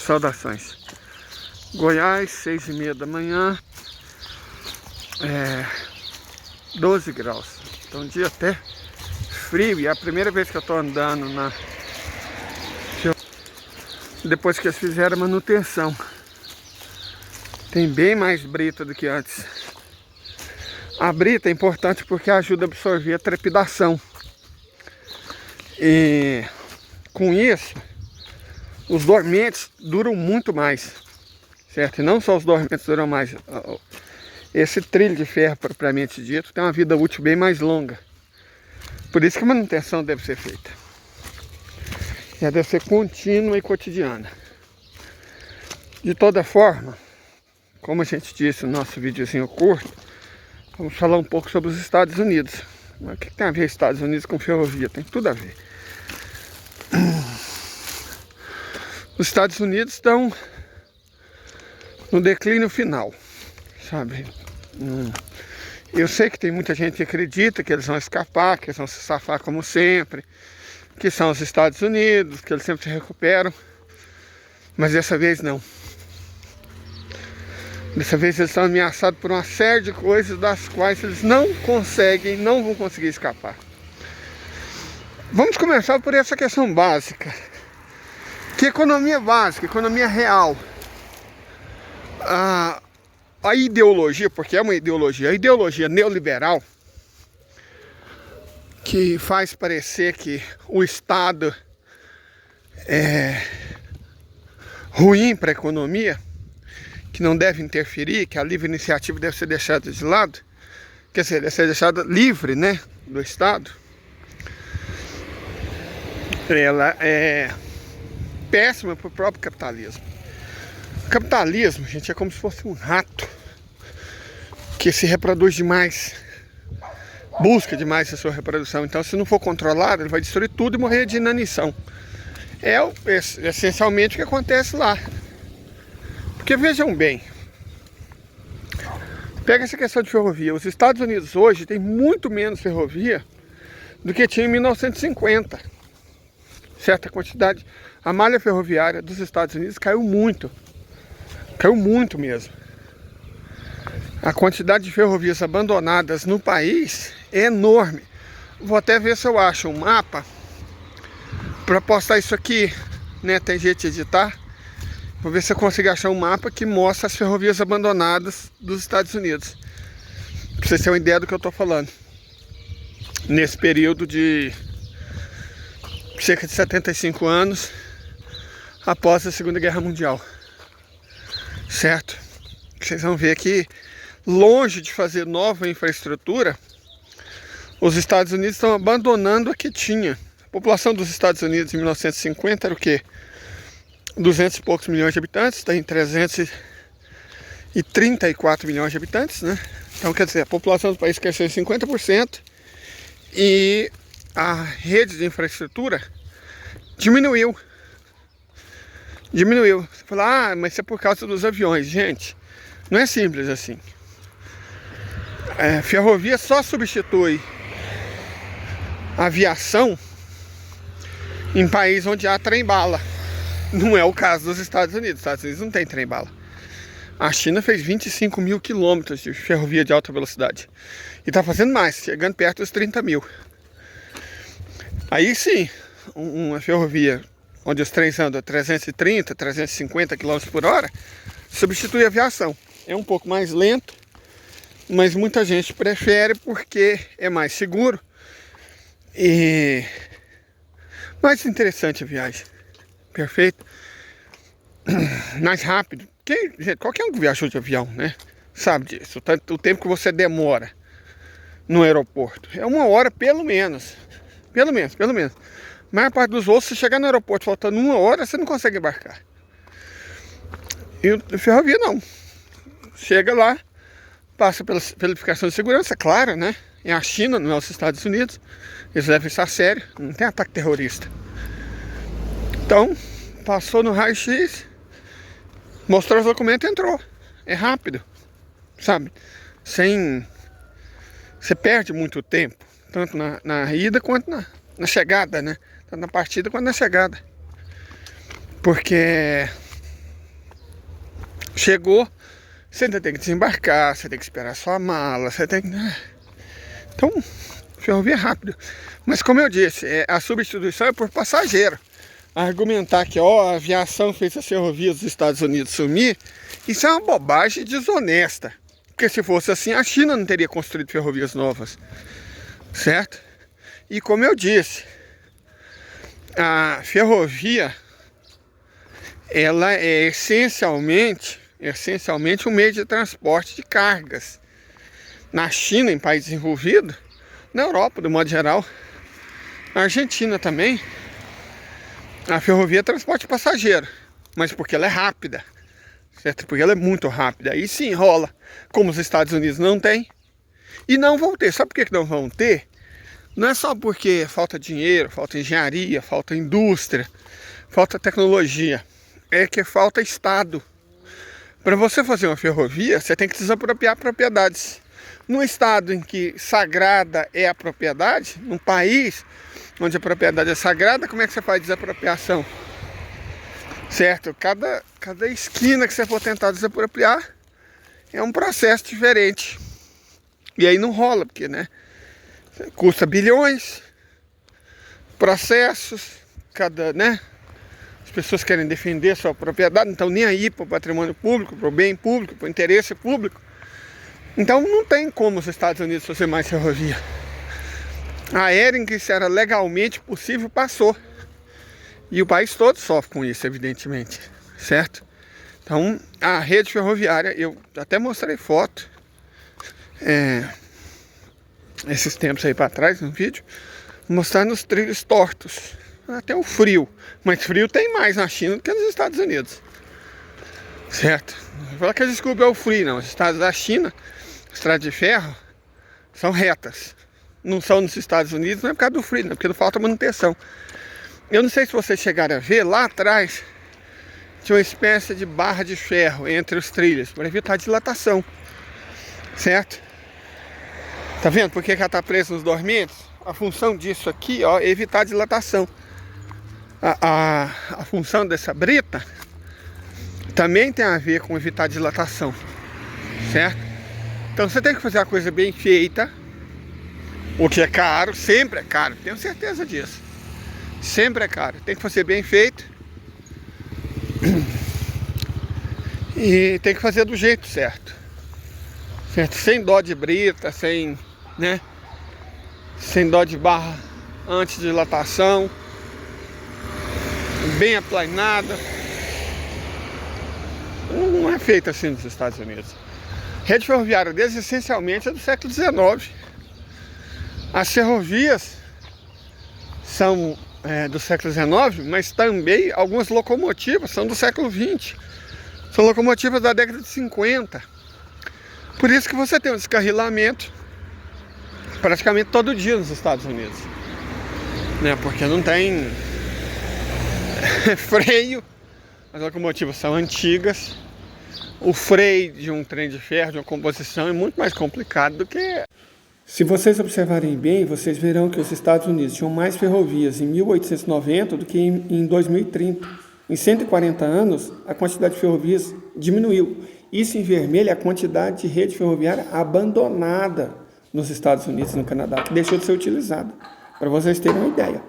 Saudações. Goiás, 6h30 da manhã, 12 graus. Então um dia até frio, e é a primeira vez que eu tô andando depois que eles fizeram a manutenção. Tem bem mais brita do que antes. A brita é importante porque ajuda a absorver a trepidação. E com isso, os dormentes duram muito mais, certo? E não só os dormentes duram mais. Esse trilho de ferro, propriamente dito, tem uma vida útil bem mais longa. Por isso que a manutenção deve ser feita. Ela deve ser contínua e cotidiana. De toda forma, como a gente disse no nosso videozinho curto, vamos falar um pouco sobre os Estados Unidos. Mas o que tem a ver Estados Unidos com ferrovia? Tem tudo a ver. Os Estados Unidos estão no declínio final, sabe? Eu sei que tem muita gente que acredita que eles vão escapar, que eles vão se safar como sempre, que são os Estados Unidos, que eles sempre se recuperam, mas dessa vez não. Dessa vez eles estão ameaçados por uma série de coisas das quais eles não vão conseguir escapar. Vamos começar por essa questão básica. Que economia básica, economia real. A ideologia, porque é uma ideologia, a ideologia neoliberal, que faz parecer que o Estado é ruim para a economia, que não deve interferir, que a livre iniciativa deve ser deixada de lado, quer dizer, deve ser deixada livre, né, do Estado. Ela é péssima para o próprio capitalismo. O capitalismo, gente, é como se fosse um rato que se reproduz demais, busca demais a sua reprodução. Então, se não for controlado, ele vai destruir tudo e morrer de inanição. É essencialmente o que acontece lá. Porque vejam bem, pega essa questão de ferrovia. Os Estados Unidos hoje tem muito menos ferrovia do que tinha em 1950. Certa quantidade, a malha ferroviária dos Estados Unidos caiu muito mesmo. A quantidade de ferrovias abandonadas no país é enorme. Vou até ver se eu acho um mapa para postar isso aqui, né? Tem jeito de editar. Vou ver se eu consigo achar um mapa que mostra as ferrovias abandonadas dos Estados Unidos, para vocês terem uma ideia do que eu estou falando. Nesse período de cerca de 75 anos após a Segunda Guerra Mundial, certo? Vocês vão ver que, longe de fazer nova infraestrutura, os Estados Unidos estão abandonando a que tinha. A população dos Estados Unidos em 1950 era o quê? 200 e poucos milhões de habitantes, tem 334 milhões de habitantes, né? Então, quer dizer, a população do país cresceu em 50% e a rede de infraestrutura diminuiu. Você fala, mas isso é por causa dos aviões. Gente, não é simples assim. Ferrovia só substitui a aviação em país onde há trem-bala. Não é o caso dos Estados Unidos. Os Estados Unidos não tem trem-bala. A China fez 25 mil quilômetros de ferrovia de alta velocidade. E está fazendo mais, chegando perto dos 30 mil. Aí sim, uma ferrovia onde os trens andam a 330, 350 km por hora, substitui a aviação. É um pouco mais lento, mas muita gente prefere porque é mais seguro e mais interessante a viagem. Perfeito? Mais rápido. Gente, qualquer um que viajou de avião, né, sabe disso. O tempo que você demora no aeroporto é 1 hora pelo menos. Pelo menos. A maior parte dos voos, se chegar no aeroporto faltando 1 hora, você não consegue embarcar. E a ferrovia não. Chega lá, passa pela verificação de segurança, claro, né? É a China, não é os Estados Unidos. Eles levam isso a sério, não tem ataque terrorista. Então, passou no raio-x, mostrou os documentos e entrou. É rápido, sabe? Você perde muito tempo, tanto na ida quanto na chegada, né? Tanto na partida quanto na chegada. Porque chegou, você ainda tem que desembarcar, você tem que esperar sua mala, você tem que... Então, ferrovia é rápido. Mas como eu disse, a substituição é por passageiro. Argumentar que a aviação fez as ferrovias dos Estados Unidos sumir, isso é uma bobagem desonesta. Porque se fosse assim, a China não teria construído ferrovias novas. Certo? E como eu disse, a ferrovia, ela é essencialmente um meio de transporte de cargas. Na China, em país desenvolvido, na Europa, do modo geral, na Argentina também, a ferrovia é transporte passageiro, mas porque ela é rápida, certo? Porque ela é muito rápida. Aí sim rola, como os Estados Unidos não tem, e não vão ter. Sabe por que não vão ter? Não é só porque falta dinheiro, falta engenharia, falta indústria, falta tecnologia. É que falta Estado. Para você fazer uma ferrovia, você tem que desapropriar propriedades. Num estado em que sagrada é a propriedade, num país onde a propriedade é sagrada, como é que você faz desapropriação? Certo? Cada esquina que você for tentar desapropriar é um processo diferente. E aí não rola, porque, né? Custa bilhões, processos, né? As pessoas querem defender a sua propriedade, não estão nem aí para o patrimônio público, para o bem público, para o interesse público. Então não tem como os Estados Unidos fazer mais ferrovia. A era em que isso era legalmente possível passou. E o país todo sofre com isso, evidentemente. Certo? Então a rede ferroviária, eu até mostrei foto esses tempos aí para trás no vídeo, mostrando os trilhos tortos. Até o frio. Mas frio tem mais na China do que nos Estados Unidos. Certo? Não vou falar que a desculpa é o frio, não. Os estados da China, estradas de ferro, são retas. Não são nos Estados Unidos, não é por causa do frio, não é porque não falta manutenção. Eu não sei se vocês chegaram a ver, lá atrás tinha uma espécie de barra de ferro entre os trilhos, para evitar a dilatação. Certo? Tá vendo por que ela está presa nos dormentes? A função disso aqui, ó, é evitar a dilatação. A função dessa brita também tem a ver com evitar a dilatação. Certo? Então você tem que fazer a coisa bem feita, o que é caro, sempre é caro, tenho certeza disso. Sempre é caro, tem que fazer bem feito. E tem que fazer do jeito certo. Certo? Sem dó de brita, sem dó de barra anti-dilatação, bem aplanada. Não é feito assim nos Estados Unidos. Rede ferroviária deles essencialmente é do século XIX. As ferrovias são do século XIX, mas também algumas locomotivas são do século XX. São locomotivas da década de 50. Por isso que você tem um descarrilamento praticamente todo dia nos Estados Unidos. Né? Porque não tem freio, as locomotivas são antigas. O freio de um trem de ferro, de uma composição, é muito mais complicado do que... Se vocês observarem bem, vocês verão que os Estados Unidos tinham mais ferrovias em 1890 do que em 2030. Em 140 anos, a quantidade de ferrovias diminuiu. Isso em vermelho é a quantidade de rede ferroviária abandonada nos Estados Unidos e no Canadá, que deixou de ser utilizada, para vocês terem uma ideia.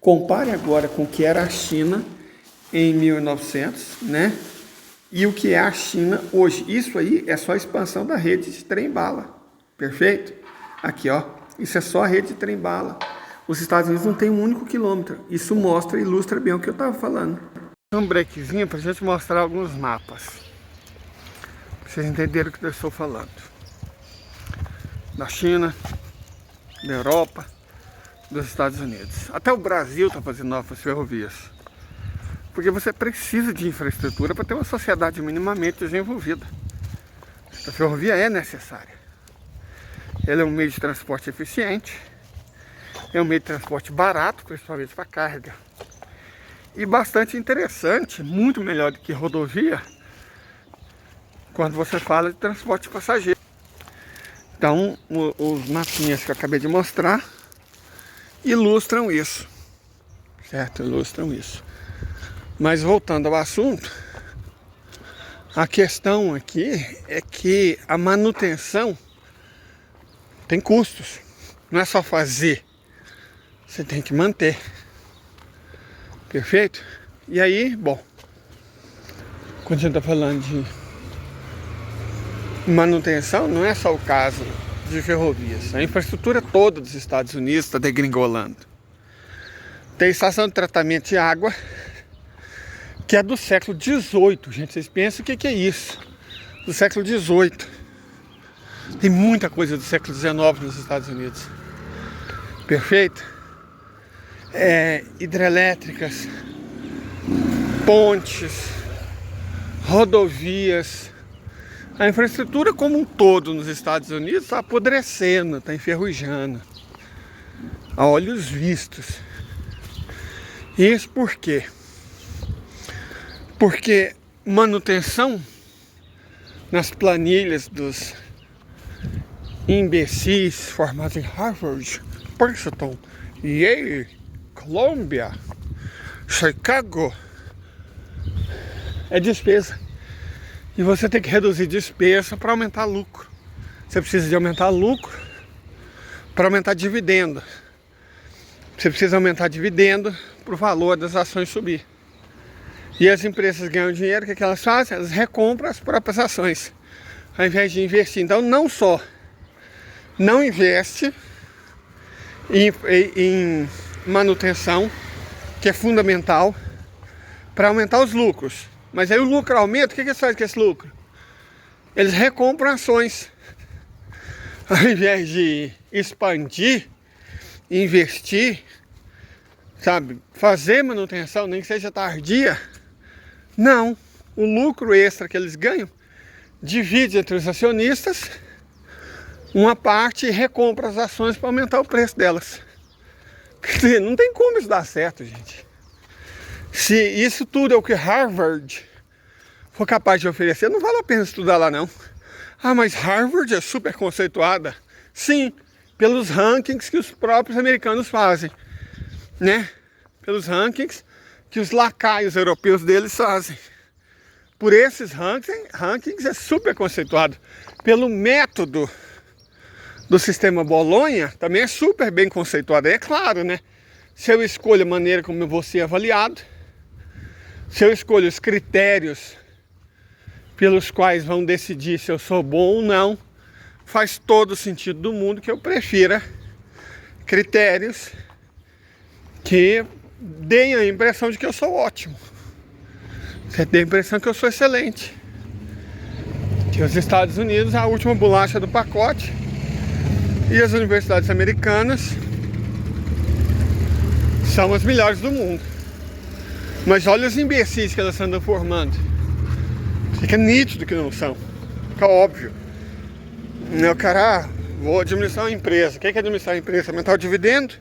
Compare agora com o que era a China em 1900, né? E o que é a China hoje. Isso aí é só a expansão da rede de trem-bala. Perfeito? Aqui, ó. Isso é só a rede de trem-bala. Os Estados Unidos não tem um único quilômetro. Isso mostra e ilustra bem o que eu estava falando. Um breakzinho para a gente mostrar alguns mapas. Para vocês entenderem o que eu estou falando. Da China, da Europa, dos Estados Unidos. Até o Brasil está fazendo novas ferrovias. Porque você precisa de infraestrutura para ter uma sociedade minimamente desenvolvida. A ferrovia é necessária. Ela é um meio de transporte eficiente. É um meio de transporte barato, principalmente para carga. E bastante interessante, muito melhor do que rodovia, quando você fala de transporte passageiro. Então, os mapinhas que eu acabei de mostrar ilustram isso. Certo? Ilustram isso. Mas voltando ao assunto, A questão aqui é que a manutenção tem custos. Não é só fazer, você tem que manter. Perfeito? E aí, bom, quando a gente está falando de manutenção, não é só o caso de ferrovias. A infraestrutura toda dos Estados Unidos está degringolando. Tem estação de tratamento de água que é do século XVIII, gente. Vocês pensam o que é isso? Do século XVIII. Tem muita coisa do século XIX nos Estados Unidos. Perfeito? Hidrelétricas, pontes, rodovias. A infraestrutura como um todo nos Estados Unidos está apodrecendo, está enferrujando. A olhos vistos. Isso por quê? Porque manutenção nas planilhas dos imbecis formados em Harvard, Princeton, Yale, Columbia, Chicago, é despesa. E você tem que reduzir despesa para aumentar lucro. Você precisa de aumentar lucro para aumentar dividendo. Você precisa aumentar dividendo para o valor das ações subir. E as empresas ganham dinheiro, o que elas fazem? Elas recompram as próprias ações, ao invés de investir. Então não só não investe em manutenção, que é fundamental para aumentar os lucros. Mas aí o lucro aumenta, o que eles fazem com esse lucro? Eles recompram ações. Ao invés de expandir, investir, sabe, fazer manutenção, nem que seja tardia, não. O lucro extra que eles ganham, divide entre os acionistas, uma parte e recompra as ações para aumentar o preço delas. Quer dizer, não tem como isso dar certo, gente. Se isso tudo é o que Harvard for capaz de oferecer, não vale a pena estudar lá não. Ah, mas Harvard é super conceituada. Sim, pelos rankings que os próprios americanos fazem, né? Pelos rankings que os lacaios europeus deles fazem. Por esses rankings é super conceituado. Pelo método do sistema Bolonha, também é super bem conceituado. É claro, né? Se eu escolho a maneira como eu vou ser avaliado, se eu escolho os critérios pelos quais vão decidir se eu sou bom ou não, faz todo o sentido do mundo que eu prefira critérios que deem a impressão de que eu sou ótimo. Você tem a impressão que eu sou excelente. Que os Estados Unidos é a última bolacha do pacote e as universidades americanas são as melhores do mundo. Mas olha os imbecis que elas andam formando. Fica nítido que não são. Fica óbvio. O cara, vou administrar uma empresa. O que é administrar uma empresa? Aumentar o dividendo,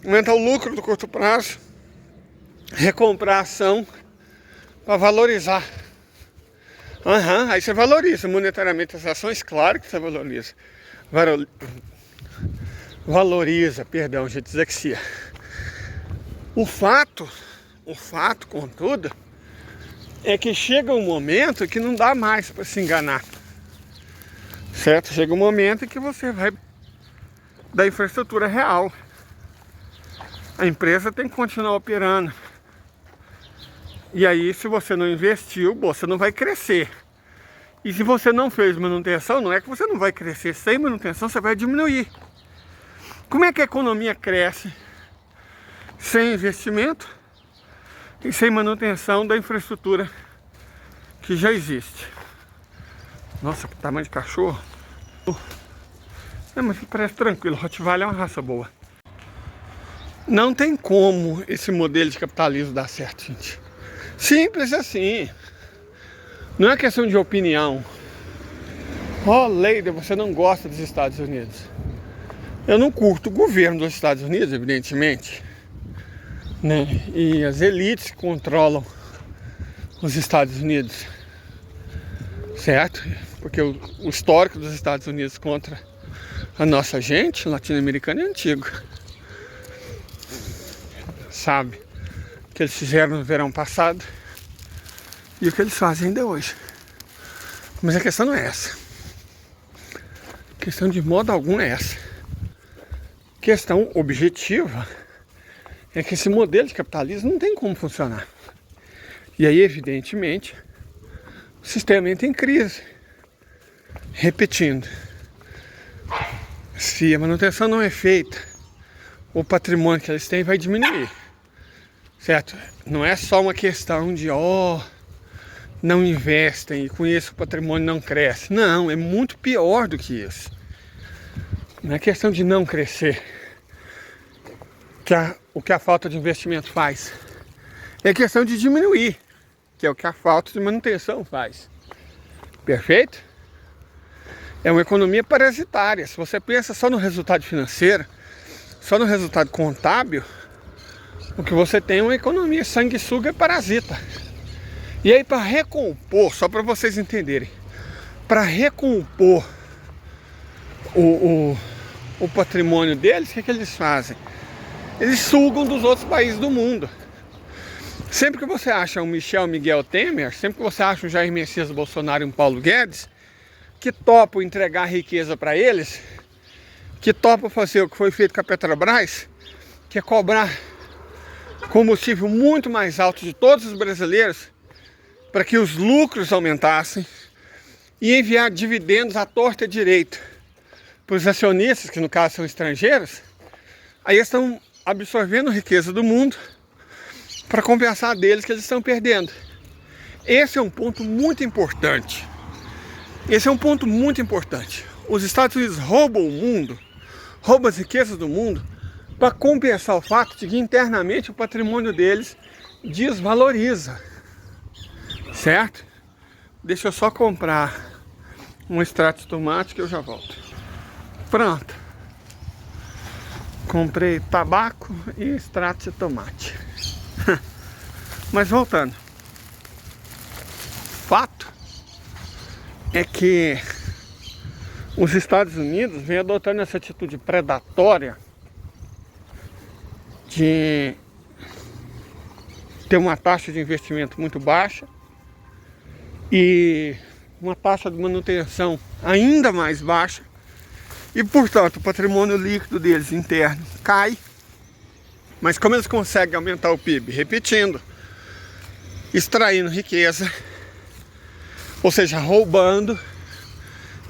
aumentar o lucro do curto prazo, recomprar a ação para valorizar. Aí você valoriza monetariamente as ações, claro que você valoriza. Valoriza, perdão, gente, dislexia. O fato, contudo, é que chega um momento que não dá mais para se enganar. Certo? Chega um momento em que você vai da infraestrutura real. A empresa tem que continuar operando. E aí, se você não investiu, você não vai crescer. E se você não fez manutenção, não é que você não vai crescer. Sem manutenção, você vai diminuir. Como é que a economia cresce? Sem investimento e sem manutenção da infraestrutura que já existe. Nossa, que tamanho de cachorro. Mas parece tranquilo, Rottweiler é uma raça boa. Não tem como esse modelo de capitalismo dar certo, gente. Simples assim. Não é questão de opinião. Leida, você não gosta dos Estados Unidos. Eu não curto o governo dos Estados Unidos, evidentemente, né? E as elites que controlam os Estados Unidos, certo? Porque o histórico dos Estados Unidos contra a nossa gente latino-americana é antigo. Sabe o que eles fizeram no verão passado e o que eles fazem ainda hoje. Mas a questão não é essa. A questão de modo algum é essa. A questão objetiva é que esse modelo de capitalismo não tem como funcionar. E aí, evidentemente, o sistema entra em crise. Repetindo, se a manutenção não é feita, o patrimônio que eles têm vai diminuir. Certo? Não é só uma questão de, não investem e com isso o patrimônio não cresce. Não, é muito pior do que isso. Não é questão de não crescer, o que a falta de investimento faz. É questão de diminuir, que é o que a falta de manutenção faz. Perfeito? É uma economia parasitária. Se você pensa só no resultado financeiro, só no resultado contábil, o que você tem é uma economia sanguessuga parasita. E aí, para recompor, só para vocês entenderem, para recompor o patrimônio deles, o que eles fazem? Eles sugam dos outros países do mundo. Sempre que você acha um Miguel Temer, sempre que você acha um Jair Messias Bolsonaro e um Paulo Guedes, que topam entregar riqueza para eles, que topam fazer o que foi feito com a Petrobras, que é cobrar combustível muito mais alto de todos os brasileiros, para que os lucros aumentassem, e enviar dividendos à torta e à direita para os acionistas, que no caso são estrangeiros, aí eles estão absorvendo riqueza do mundo para compensar deles que eles estão perdendo. Esse é um ponto muito importante. Esse é um ponto muito importante. Os Estados Unidos roubam o mundo, roubam as riquezas do mundo, para compensar o fato de que internamente o patrimônio deles desvaloriza. Certo? Deixa eu só comprar um extrato de tomate que eu já volto. Pronto. Comprei tabaco e extrato de tomate. Mas voltando. Fato é que os Estados Unidos vêm adotando essa atitude predatória de ter uma taxa de investimento muito baixa e uma taxa de manutenção ainda mais baixa, e portanto o patrimônio líquido deles interno cai. Mas como eles conseguem aumentar o PIB? Repetindo, extraindo riqueza, ou seja, roubando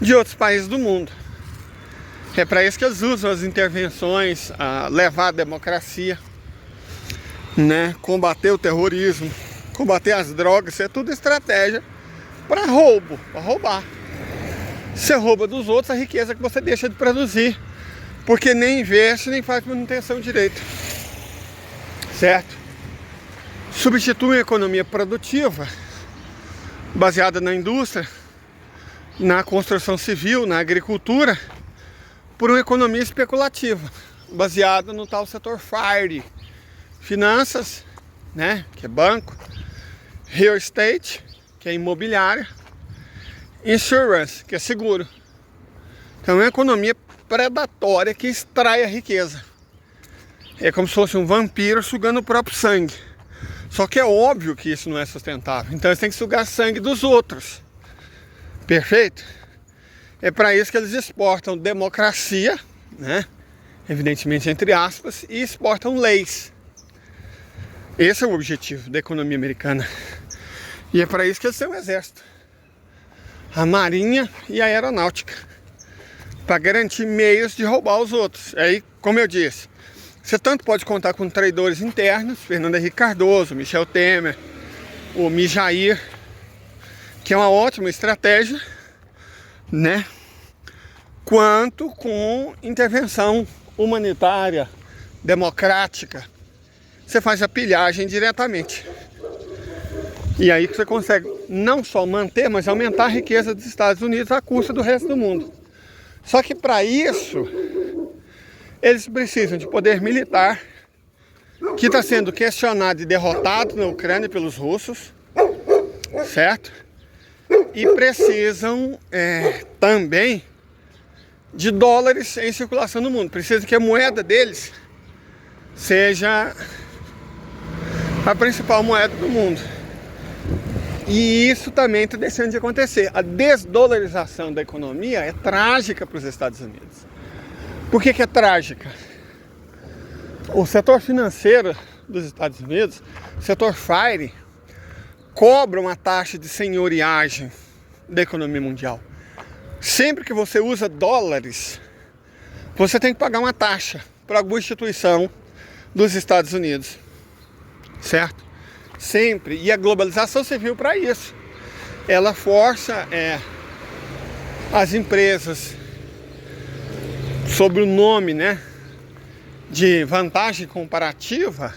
de outros países do mundo. É para isso que eles usam as intervenções, a levar a democracia, né? Combater o terrorismo, combater as drogas, isso é tudo estratégia para roubo, para roubar. Você rouba dos outros a riqueza que você deixa de produzir, porque nem investe, nem faz manutenção direito. Certo? Substitui a economia produtiva, baseada na indústria, na construção civil, na agricultura, por uma economia especulativa, baseada no tal setor FIRE, finanças, né, que é banco, real estate, que é imobiliária, insurance, que é seguro. Então é uma economia predatória que extrai a riqueza. É como se fosse um vampiro sugando o próprio sangue. Só que é óbvio que isso não é sustentável. Então eles têm que sugar sangue dos outros. Perfeito? É para isso que eles exportam democracia, né? Evidentemente entre aspas, e exportam leis. Esse é o objetivo da economia americana. E é para isso que eles têm o exército, a marinha e a aeronáutica, para garantir meios de roubar os outros. Aí, como eu disse, você tanto pode contar com traidores internos, Fernando Henrique Cardoso, Michel Temer, o Mijair, que é uma ótima estratégia, né? Quanto com intervenção humanitária, democrática. Você faz a pilhagem diretamente. E aí que você consegue não só manter, mas aumentar a riqueza dos Estados Unidos à custa do resto do mundo. Só que para isso, eles precisam de poder militar, que está sendo questionado e derrotado na Ucrânia pelos russos, certo? E precisam também de dólares em circulação no mundo. Precisa que a moeda deles seja a principal moeda do mundo. E isso também está deixando de acontecer. A desdolarização da economia é trágica para os Estados Unidos. Por que é trágica? O setor financeiro dos Estados Unidos, o setor FIRE, cobra uma taxa de senhoriagem da economia mundial. Sempre que você usa dólares, você tem que pagar uma taxa para alguma instituição dos Estados Unidos, certo? Sempre. E a globalização serviu para isso. Ela força as empresas, sob o nome, de vantagem comparativa,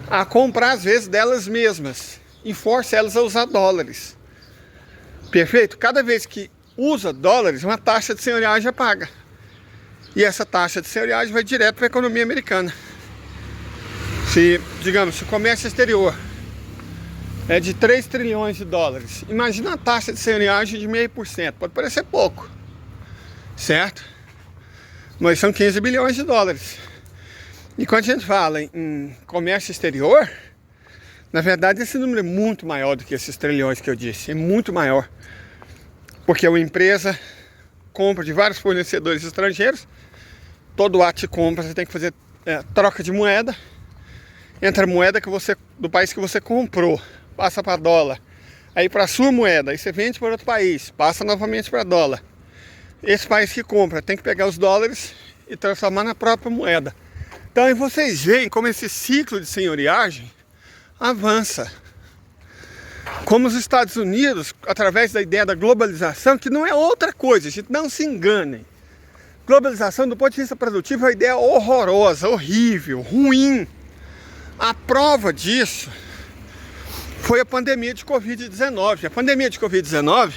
a comprar às vezes delas mesmas e força elas a usar dólares. Perfeito? Cada vez que usa dólares, uma taxa de senhoriagem é paga. E essa taxa de senhoriagem vai direto para a economia americana. Se, digamos, se o comércio exterior é de 3 trilhões de dólares, imagina a taxa de senhoriagem de 0,5%. Pode parecer pouco, certo? Mas são 15 bilhões de dólares. E quando a gente fala em comércio exterior, na verdade esse número é muito maior do que esses trilhões que eu disse. É muito maior. Porque uma empresa compra de vários fornecedores estrangeiros. Todo ato de compra você tem que fazer troca de moeda. Entra a moeda do país que você comprou, passa para dólar. Aí para a sua moeda, aí você vende para outro país, passa novamente para dólar. Esse país que compra tem que pegar os dólares e transformar na própria moeda. Então aí vocês veem como esse ciclo de senhoriagem avança. Como os Estados Unidos, através da ideia da globalização, que não é outra coisa, gente, não se enganem. Globalização, do ponto de vista produtivo, é uma ideia horrorosa, horrível, ruim. A prova disso foi a pandemia de Covid-19. A pandemia de Covid-19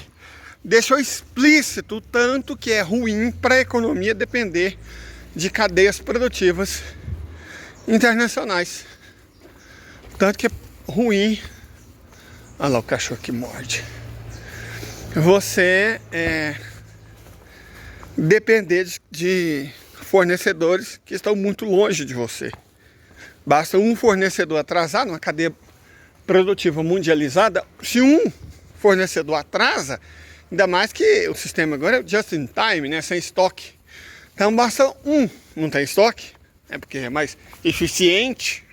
deixou explícito o tanto que é ruim para a economia depender de cadeias produtivas internacionais. Tanto que é ruim. Olha lá o cachorro que morde. Você depender de fornecedores que estão muito longe de você. Basta um fornecedor atrasar numa cadeia produtiva mundializada. Se um fornecedor atrasa, ainda mais que o sistema agora é just in time, sem estoque. Então basta um não tem estoque, porque é mais eficiente.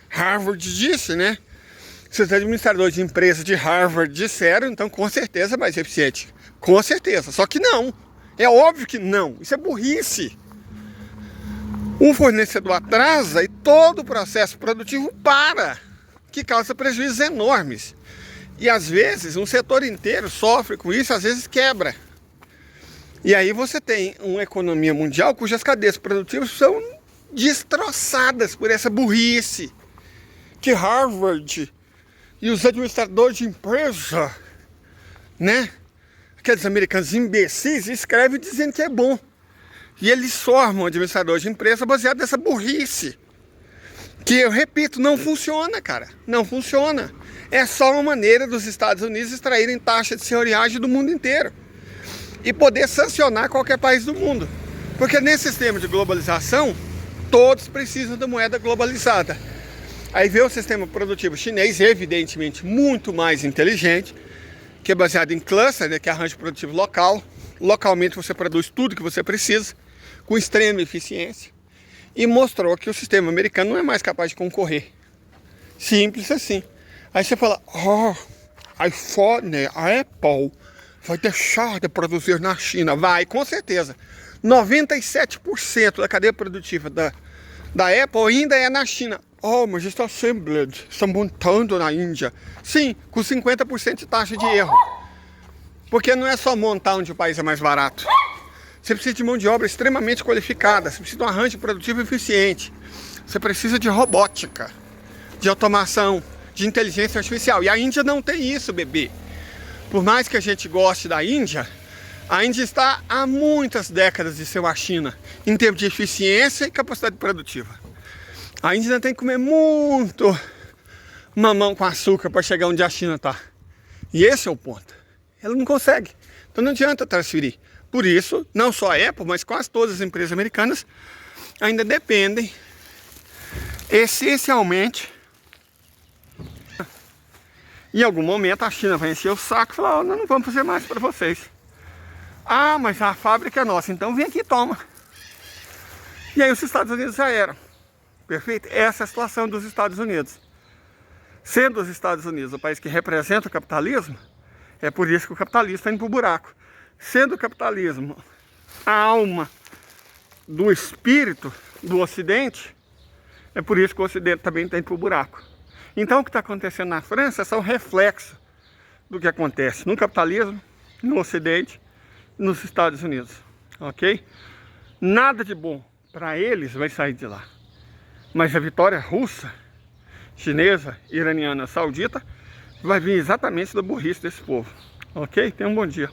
Harvard disse, Se os administradores de empresas de Harvard disseram, então com certeza é mais eficiente. Com certeza, só que não. É óbvio que não. Isso é burrice. Um fornecedor atrasa e todo o processo produtivo para, que causa prejuízos enormes. E às vezes um setor inteiro sofre com isso, às vezes quebra. E aí você tem uma economia mundial cujas cadeias produtivas são destroçadas por essa burrice que Harvard e os administradores de empresa, aqueles americanos imbecis, escrevem dizendo que é bom. E eles formam administradores de empresa baseado nessa burrice. Que, eu repito, não funciona, cara. Não funciona. É só uma maneira dos Estados Unidos extraírem taxa de senhoriagem do mundo inteiro. E poder sancionar qualquer país do mundo. Porque nesse sistema de globalização, todos precisam da moeda globalizada. Aí vê o sistema produtivo chinês, evidentemente muito mais inteligente, que é baseado em cluster, que é arranjo produtivo local. Localmente você produz tudo que você precisa, com extrema eficiência. E mostrou que o sistema americano não é mais capaz de concorrer. Simples assim. Aí você fala, iPhone, a Apple vai deixar de produzir na China. Vai, com certeza. 97% da cadeia produtiva da Apple ainda é na China. Mas está assembled, estão montando na Índia. Sim, com 50% de taxa de erro. Porque não é só montar onde o país é mais barato. Você precisa de mão de obra extremamente qualificada. Você precisa de um arranjo produtivo eficiente. Você precisa de robótica, de automação, de inteligência artificial. E a Índia não tem isso, bebê. Por mais que a gente goste da Índia, a Índia está há muitas décadas de ser uma China, em termos de eficiência e capacidade produtiva. A Índia ainda tem que comer muito mamão com açúcar para chegar onde a China está. E esse é o ponto. Ela não consegue. Então não adianta transferir. Por isso, não só a Apple, mas quase todas as empresas americanas ainda dependem essencialmente Em algum momento a China vai encher o saco e falar, nós não vamos fazer mais para vocês. Ah, mas a fábrica é nossa, então vem aqui e toma. E aí os Estados Unidos já eram. Perfeito? Essa é a situação dos Estados Unidos. Sendo os Estados Unidos o país que representa o capitalismo, é por isso que o capitalismo está indo para o buraco. Sendo o capitalismo a alma do espírito do Ocidente, é por isso que o Ocidente também está indo para o buraco. Então o que está acontecendo na França é só um reflexo do que acontece no capitalismo, no Ocidente, nos Estados Unidos. Ok? Nada de bom para eles vai sair de lá. Mas a vitória russa, chinesa, iraniana, saudita vai vir exatamente da burrice desse povo. Ok? Tenha um bom dia.